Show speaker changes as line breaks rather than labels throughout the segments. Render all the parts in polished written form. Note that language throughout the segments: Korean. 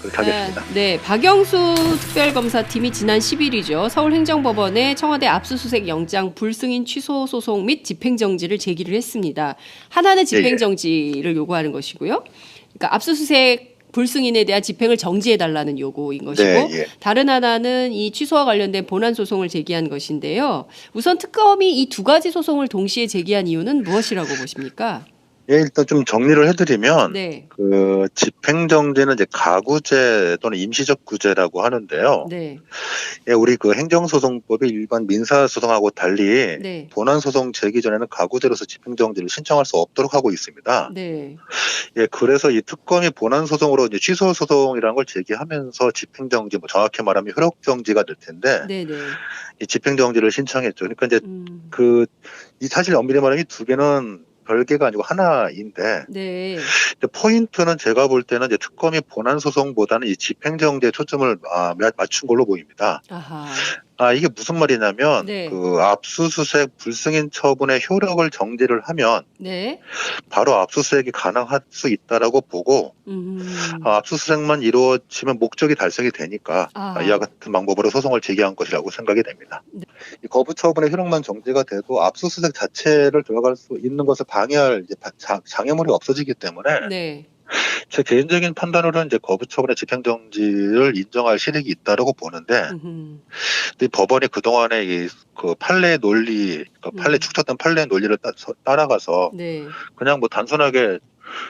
그렇게 하겠습니다.
네, 박영수 특별검사팀이 지난 10일이죠. 서울행정법원에 청와대 압수수색 영장 불승인 취소 소송 및 집행정지를 제기를 했습니다. 하나는 집행정지를 요구하는 것이고요. 그러니까 압수수색 불승인에 대한 집행을 정지해달라는 요구인 것이고,
네,
다른 하나는 이 취소와 관련된 본안 소송을 제기한 것인데요. 우선 특검이 이 두 가지 소송을 동시에 제기한 이유는 무엇이라고 보십니까?
예, 일단 좀 정리를 해드리면,
네.
그 집행정지는 이제 가구제 또는 임시적 구제라고 하는데요.
네.
예, 우리 그 행정소송법이 일반 민사소송하고 달리
네.
본안소송 제기 전에는 가구제로서 집행정지를 신청할 수 없도록 하고 있습니다.
네.
예, 그래서 이 특검이 본안소송으로 이제 취소소송이라는 걸 제기하면서 집행정지, 뭐 정확히 말하면 효력정지가 될 텐데,
네네.
이 집행정지를 신청했죠. 그러니까 이제 이 사실 엄밀히 말하면 이 두 개는 별개가 아니고 하나인데,
네.
포인트는 제가 볼 때는 이제 특검이 본안소송보다는 이 집행정지에 초점을 맞춘 걸로 보입니다.
아하.
이게 무슨 말이냐면,
네.
그 압수수색 불승인 처분의 효력을 정지를 하면
네.
바로 압수수색이 가능할 수 있다라고 보고, 압수수색만 이루어지면 목적이 달성이 되니까 이와 같은 방법으로 소송을 제기한 것이라고 생각이 됩니다.
네.
이 거부 처분의 효력만 정지가 돼도 압수수색 자체를 들어갈 수 있는 것을 방해할 이제 장애물이 없어지기 때문에
네.
제 개인적인 판단으로는 이제 거부 처분의 집행정지를 인정할 실익이 있다라고 보는데, 근데 법원이 그동안에 그 판례 논리, 판례 축적된 판례 논리를 따라가서
네.
그냥 뭐 단순하게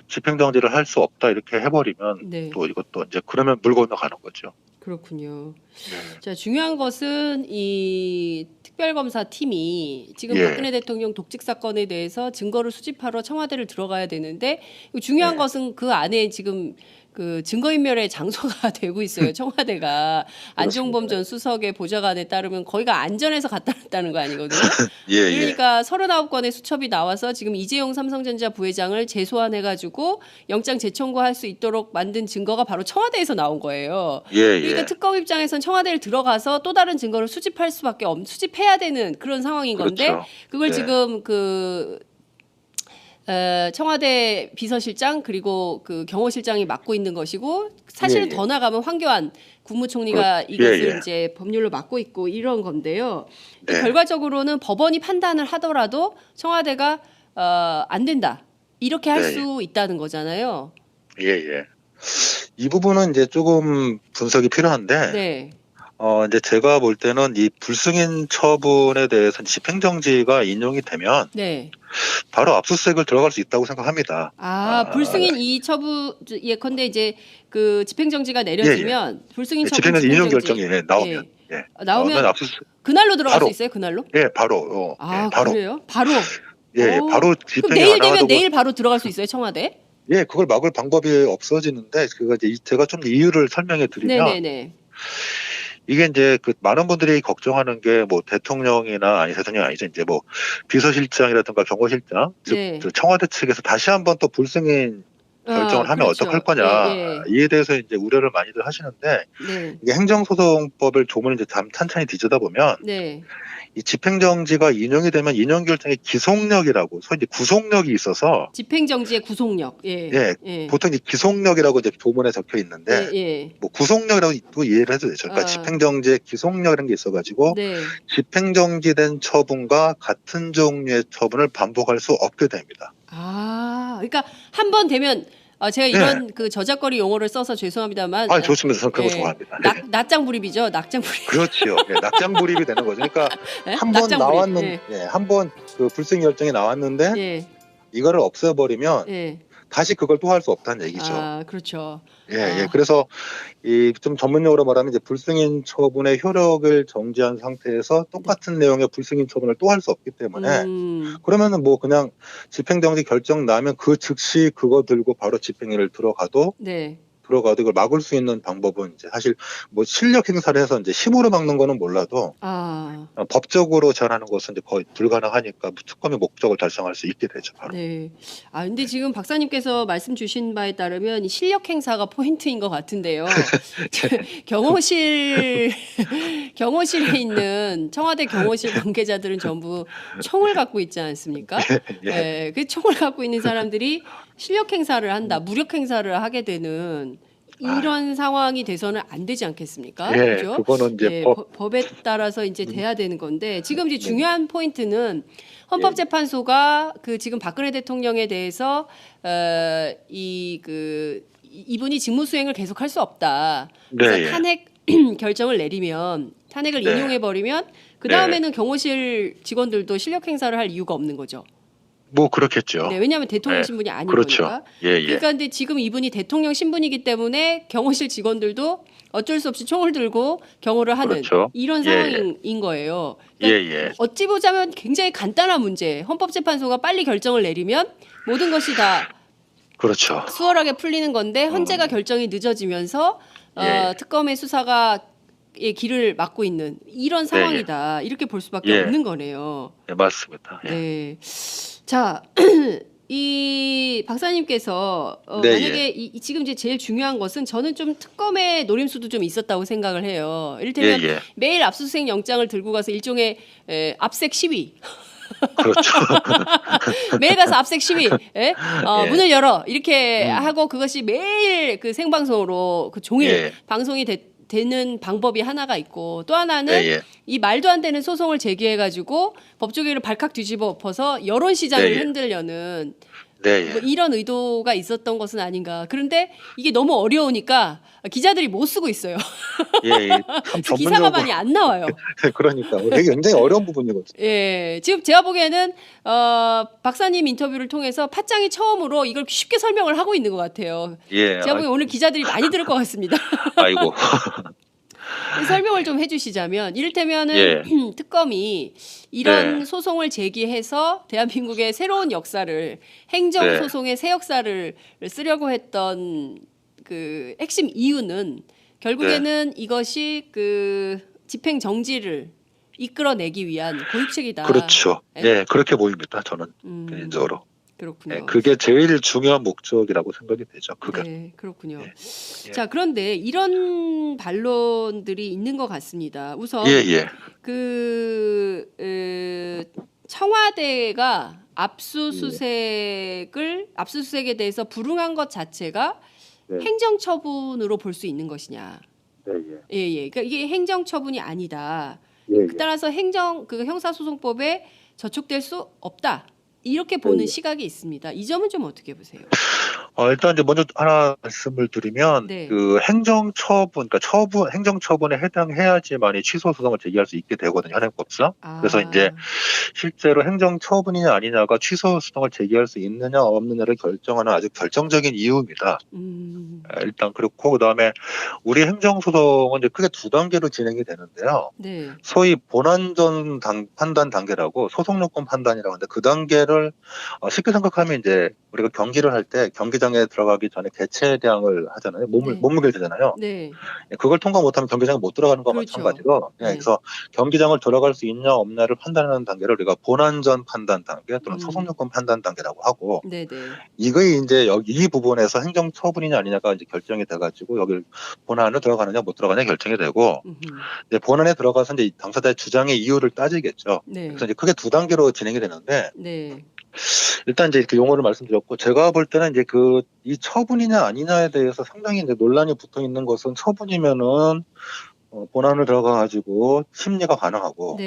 집행정지를 할 수 없다 이렇게 해버리면
네.
또 이것도 이제 그러면 물 건너가는 거죠.
그렇군요.
네.
자, 중요한 것은 이 특별검사 팀이 지금 박근혜 대통령 독직 사건에 대해서 증거를 수집하러 청와대를 들어가야 되는데, 중요한 것은 그 안에 지금 그 증거인멸의 장소가 되고 있어요. 청와대가 안종범 전 수석의 보좌관에 따르면 거기가 안전해서 갖다 놨다는 거 아니거든요. 그러니까 39건의 수첩이 나와서 지금 이재용 삼성전자 부회장을 재소환해가지고 영장 재청구할 수 있도록 만든 증거가 바로 청와대에서 나온 거예요. 그러니까 특검 입장에선 청와대를 들어가서 또 다른 증거를 수집할 수밖에 수집해야 되는 그런 상황인 건데, 그걸 지금 청와대 비서실장 그리고 그 경호실장이 맡고 있는 것이고, 사실은 더 나가면 황교안 국무총리가 이것을 이제 법률로 맡고 있고 이런 건데요. 결과적으로는 법원이 판단을 하더라도 청와대가 안 된다 이렇게 할 수 있다는 거잖아요.
이 부분은 이제 조금 분석이 필요한데, 이제 제가 볼 때는 이 불승인 처분에 대해서 집행정지가 인용이 되면 바로 압수수색을 들어갈 수 있다고 생각합니다.
불승인 이 처분 예컨대 이제 그 집행정지가 내려지면 불승인 처분
집행정지 인용 결정이 나오면 압수수색
그날로 들어갈 수 있어요? 그날로?
바로. 바로.
그래요? 바로.
바로
그럼
집행이
내일 되면 내일 바로 들어갈 수 있어요, 청와대?
그걸 막을 방법이 없어지는데, 그거 이제 제가 좀 이유를 설명해 드리면, 이게 이제 그 많은 분들이 걱정하는 게 뭐 대통령이나 대통령이 아니죠. 이제 뭐 비서실장이라든가 경호실장, 즉 청와대 측에서 다시 한번 또 불승인 결정을 하면 어떡할 거냐. 이에 대해서 이제 우려를 많이들 하시는데, 이게 행정소송법을 조문을 이제 찬찬히 뒤져다 보면, 이 집행정지가 인용이 되면 인용 결정의 기속력이라고, 소위 이제 구속력이 있어서
집행정지의 구속력.
보통 이제 기속력이라고 이제 조문에 적혀 있는데, 뭐 구속력이라고 또 이해를 해도 되죠. 그러니까 집행정지의 기속력이라는 게 있어가지고 집행정지된 처분과 같은 종류의 처분을 반복할 수 없게 됩니다.
그러니까 한 번 되면 제가 이런 그 저작거리 용어를 써서 죄송합니다만.
좋습니다. 저는 그거 좋아합니다.
낙장불입이죠. 낙장불입.
그렇죠. 낙장불입이 되는 거죠. 그러니까 한 번 나왔는데, 한 번 그 불승인 결정이 나왔는데, 이거를 없애버리면 다시 그걸 또 할 수 없다는 얘기죠.
그렇죠.
그래서 이 좀 전문용어로 말하면 이제 불승인 처분의 효력을 정지한 상태에서 똑같은 내용의 불승인 처분을 또 할 수 없기 때문에, 그러면은 뭐 그냥 집행정지 결정 나면 그 즉시 그거 들고 바로 집행위를 들어가도 이걸 막을 수 있는 방법은 이제 사실 뭐 실력 행사를 해서 이제 힘으로 막는 거는 몰라도 법적으로 제한하는 것은 이제 거의 불가능하니까 특검의 목적을 달성할 수 있게 되죠. 바로.
근데 지금 박사님께서 말씀 주신 바에 따르면 실력 행사가 포인트인 것 같은데요. 경호실에 있는 청와대 경호실 관계자들은 전부 총을 갖고 있지 않습니까? 그 총을 갖고 있는 사람들이 실력 행사를 한다, 무력 행사를 하게 되는 이런 상황이 돼서는 안 되지 않겠습니까?
예,
그죠?
그거는 이제
예, 법에 따라서 이제 돼야 되는 건데 지금 이제 중요한 포인트는 헌법재판소가 그 지금 박근혜 대통령에 대해서 이분이 직무수행을 계속할 수 없다. 그래서 탄핵 결정을 내리면 탄핵을 인용해 버리면 그 다음에는 경호실 직원들도 실력 행사를 할 이유가 없는 거죠.
뭐 그렇겠죠.
네, 왜냐하면 대통령 신분이 아닌
그렇죠.
거니까.
예.
그러니까 근데 지금 이분이 대통령 신분이기 때문에 경호실 직원들도 어쩔 수 없이 총을 들고 경호를 하는 이런 상황인 거예요. 그러니까 어찌 보자면 굉장히 간단한 문제. 헌법재판소가 빨리 결정을 내리면 모든 것이 다
그렇죠.
수월하게 풀리는 건데 헌재가 결정이 늦어지면서 특검의 수사가 길을 막고 있는 이런 상황이다. 이렇게 볼 수밖에 없는 거네요.
네, 맞습니다.
네. 자, 이 박사님께서 만약에 지금 이제 제일 중요한 것은 저는 좀 특검의 노림수도 좀 있었다고 생각을 해요. 이를테면 매일 압수수색 영장을 들고 가서 일종의 압색 시위.
그렇죠.
매일 가서 압색 시위, 문을 열어 이렇게 하고 그것이 매일 그 생방송으로 그 종일 방송이 되는 방법이 하나가 있고 또 하나는 이 말도 안 되는 소송을 제기해가지고 법조계를 발칵 뒤집어 엎어서 여론 시장을 흔들려는 뭐 이런 의도가 있었던 것은 아닌가. 그런데 이게 너무 어려우니까 기자들이 못 쓰고 있어요.
참
기사가 많이 안 나와요.
그러니까 되게 굉장히 어려운 부분이거든요.
지금 제가 보기에는 박사님 인터뷰를 통해서 팟짱이 처음으로 이걸 쉽게 설명을 하고 있는 것 같아요. 제가 보기엔 오늘 기자들이 많이 들을 것 같습니다.
아이고.
설명을 좀 해주시자면 이를테면은 특검이 이런 소송을 제기해서 대한민국의 새로운 역사를 행정소송의 새 역사를 쓰려고 했던 그 핵심 이유는 결국에는 이것이 그 집행 정지를 이끌어내기 위한 고유책이다.
그렇죠. 그렇게 보입니다. 저는 개인적으로.
그렇군요.
그게 제일 중요한 목적이라고 생각이 되죠.
네, 그렇군요. 자, 그런데 이런 반론들이 있는 것 같습니다. 우선 청와대가 압수수색에 대해서 불응한 것 자체가 행정처분으로 볼 수 있는 것이냐? 그러니까 이게 행정처분이 아니다. 따라서 형사소송법에 저촉될 수 없다. 이렇게 보는 시각이 있습니다. 이 점은 좀 어떻게 보세요?
일단 이제 먼저 하나 말씀을 드리면 그 행정처분, 그러니까 행정처분에 해당해야지만이 취소 소송을 제기할 수 있게 되거든요. 현행법상. 그래서 이제 실제로 행정처분이냐 아니냐가 취소 소송을 제기할 수 있느냐 없느냐를 결정하는 아주 결정적인 이유입니다. 일단 그렇고 그다음에 우리 행정소송은 이제 크게 두 단계로 진행이 되는데요. 소위 본안전 판단 단계라고 소송요건 판단이라고 하는데 그 단계를 쉽게 생각하면 이제 우리가 경기를 할 때 경기장에 들어가기 전에 개체량을 하잖아요. 몸무게를 재잖아요. 그걸 통과 못하면 경기장에 못 들어가는 것과 마찬가지로 그래서 경기장을 들어갈 수 있냐 없냐를 판단하는 단계를 우리가 본안전 판단 단계 또는 소송요건 판단 단계라고 하고 이거에 이제 여기 이 부분에서 행정처분이냐 아니냐가 이제 결정이 돼가지고 여기 본안으로 들어가느냐 못 들어가느냐 결정이 되고 이제 본안에 들어가서 이제 당사자의 주장의 이유를 따지겠죠. 그래서 이제 크게 두 단계로 진행이 되는데 일단 이제 이렇게 용어를 말씀드렸고 제가 볼 때는 이제 이 처분이냐 아니냐에 대해서 상당히 이제 논란이 붙어 있는 것은 처분이면은 본안을 들어가 가지고 심리가 가능하고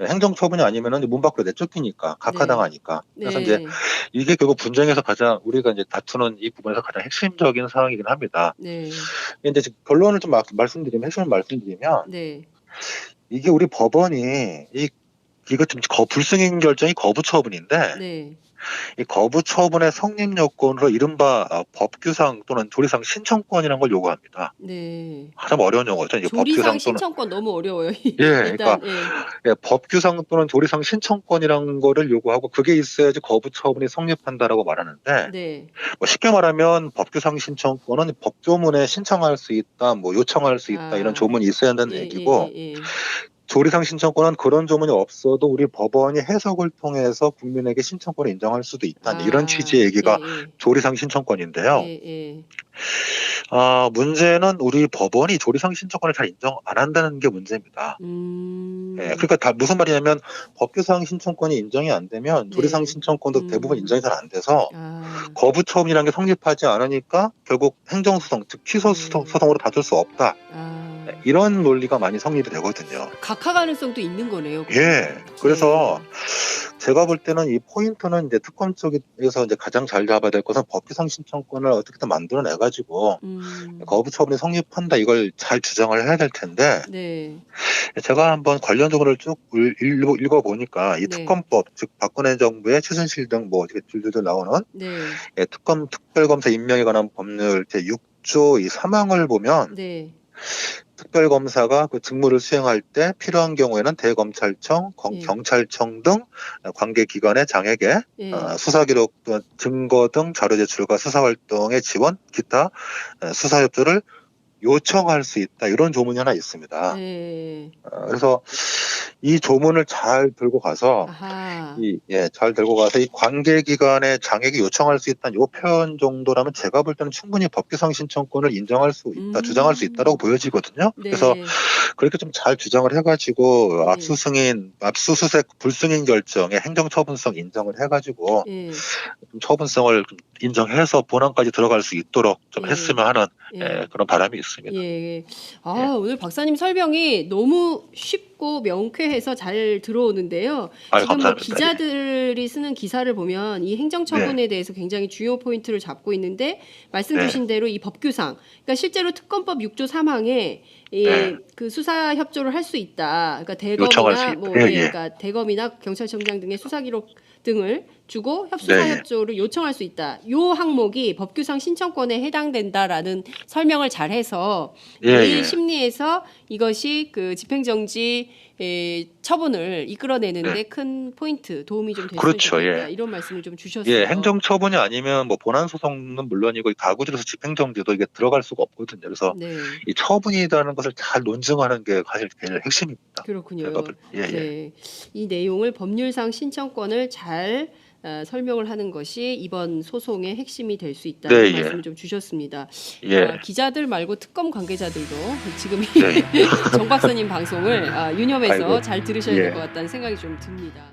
행정처분이 아니면은 문 밖으로 내쫓기니까 각하당하니까 그래서 이제 이게 결국 분쟁에서 가장 우리가 이제 다투는 이 부분에서 가장 핵심적인 상황이긴 합니다. 근데 이제 결론을 좀 핵심을 말씀드리면 이게 우리 법원이 이거 좀 불승인 결정이 거부 처분인데 이 거부 처분의 성립 요건으로 이른바 법규상 또는 조리상 신청권이라는 걸 요구합니다. 참 어려운 용어죠. 이제
조리상 신청권 너무 어려워요.
그러니까 법규상 또는 조리상 신청권이라는 거를 요구하고 그게 있어야지 거부 처분이 성립한다라고 말하는데 뭐 쉽게 말하면 법규상 신청권은 법조문에 신청할 수 있다, 뭐 요청할 수 있다 이런 조문이 있어야 한다는 얘기고. 조리상 신청권은 그런 조문이 없어도 우리 법원이 해석을 통해서 국민에게 신청권을 인정할 수도 있다. 이런 취지의 얘기가 조리상 신청권인데요. 문제는 우리 법원이 조리상 신청권을 잘 인정 안 한다는 게 문제입니다. 그러니까 다 무슨 말이냐면 법규상 신청권이 인정이 안 되면
네.
조례상 신청권도 대부분 인정이 잘 안 돼서
아.
거부 처분이라는 게 성립하지 않으니까 결국 행정소송, 즉 취소 소송으로 다툴 수 없다. 이런 논리가 많이 성립이 되거든요.
각하 가능성도 있는 거네요.
그래서 제가 볼 때는 이 포인트는 이제 특검 쪽에서 이제 가장 잘 잡아야 될 것은 법규상 신청권을 어떻게든 만들어내가지고 거부 처분이 성립한다 이걸 잘 주장을 해야 될 텐데 제가 한번 관련적으로 쭉 읽어보니까 이 특검법, 즉 박근혜 정부의 최순실 등 뭐 이렇게 줄줄줄 나오는 특검 특별검사 임명에 관한 법률 제6조 이 3항을 보면 특별검사가 그 직무를 수행할 때 필요한 경우에는 대검찰청, 경찰청 등 관계기관의 장에게 수사기록 또는 증거 등 자료 제출과 수사활동의 지원, 기타 수사협조를 요청할 수 있다. 이런 조문이 하나 있습니다. 그래서 이 조문을 잘 들고 가서 잘 들고 가서 이 관계기관의 장에게 요청할 수 있다는 이 표현 정도라면 제가 볼 때는 충분히 법규상 신청권을 인정할 수 있다, 주장할 수 있다라고 보여지거든요. 그래서 그렇게 좀 잘 주장을 해가지고 압수수색 불승인 결정의 행정처분성 인정을 해가지고 좀 처분성을 좀 인정해서 본안까지 들어갈 수 있도록 좀 했으면 하는 그런 바람이 있습니다.
오늘 박사님 설명이 너무 쉽고 명쾌해서 잘 들어오는데요. 지금 뭐 기자들이 쓰는 기사를 보면 이 행정처분에 대해서 굉장히 중요 포인트를 잡고 있는데 말씀 주신 대로 이 법규상, 그러니까 실제로 특검법 6조 3항에 그 수사 협조를 할 수 있다. 그러니까 대검이나 그러니까 대검이나 경찰청장 등의 수사 기록 등을 주고 수사 협조를 요청할 수 있다. 요 항목이 법규상 신청권에 해당된다라는 설명을 잘해서 내일 심리에서 이것이 그 집행정지 처분을 이끌어내는데 큰 포인트 도움이 좀 됐으면 좋겠다. 이런 말씀을 좀 주셨어요.
행정처분이 아니면 뭐 본안소송은 물론이고 가구들에서 집행정지도 이게 들어갈 수가 없거든요. 그래서 이 처분이라는 것을 잘 논증하는 게 사실 제일 핵심입니다.
그렇군요. 이 내용을 법률상 신청권을 잘 설명을 하는 것이 이번 소송의 핵심이 될 수 있다는 말씀을 좀 주셨습니다. 기자들 말고 특검 관계자들도 지금 정 박사님 방송을 유념해서 잘 들으셔야 될 것 같다는 생각이 좀 듭니다.